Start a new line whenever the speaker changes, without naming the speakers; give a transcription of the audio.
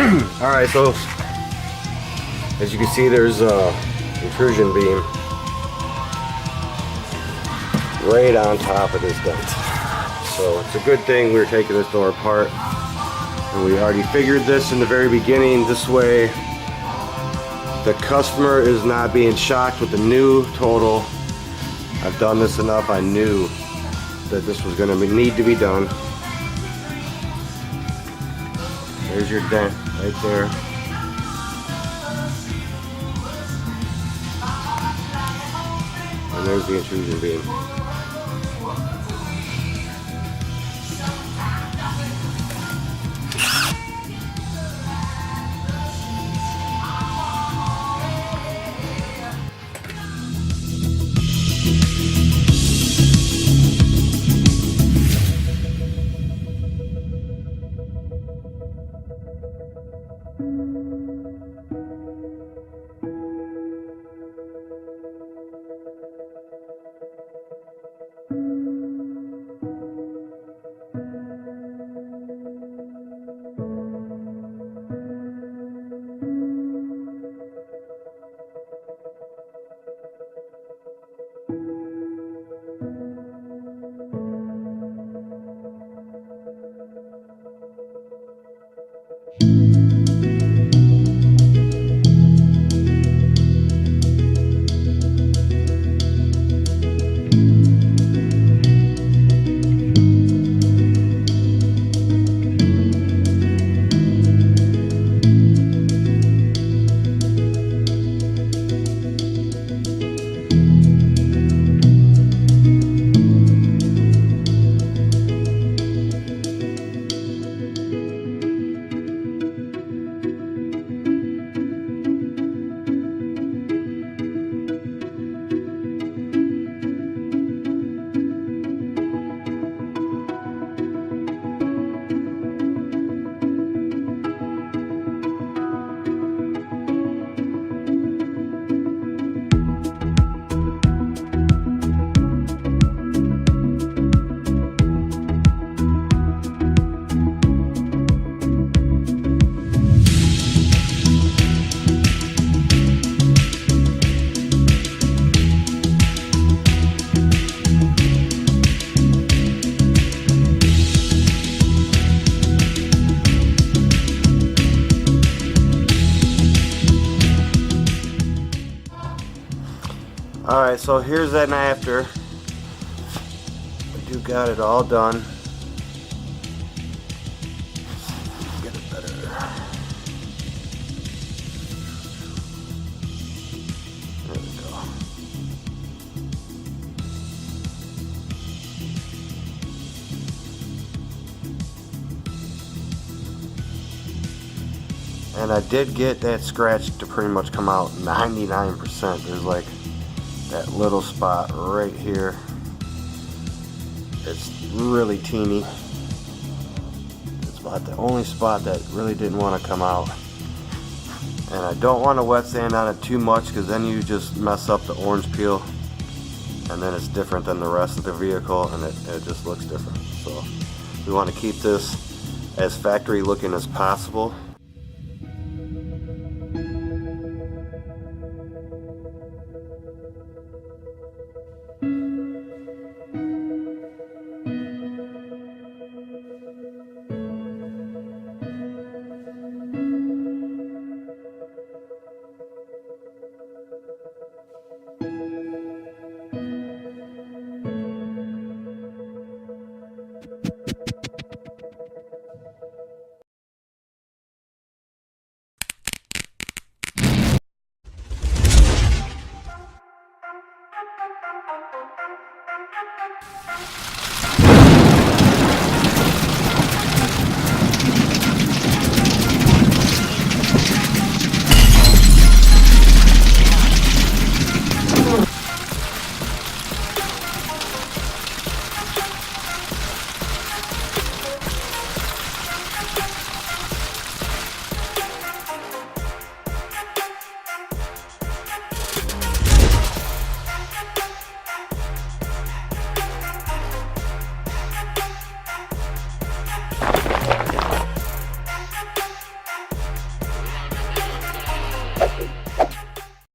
Alright, so as you can see, there's a intrusion beam right on top of this dent. So it's a good thing we were taking this door apart, and we already figured this in the very beginning. This way the customer is not being shocked with the new total. I've done this enough. I knew that this was going to need to be done. There's your dent right there. And there's the intrusion beam. Alright, so here's that after. We do got it all done. Get it better. There we go. And I did get that scratch to pretty much come out 99%. There's like that little spot right here. It's really teeny. It's about the only spot that really didn't want to come out. And I don't want to wet sand on it too much, because then you just mess up the orange peel, and then it's different than the rest of the vehicle, and it just looks different. So we want to keep this as factory looking as possible.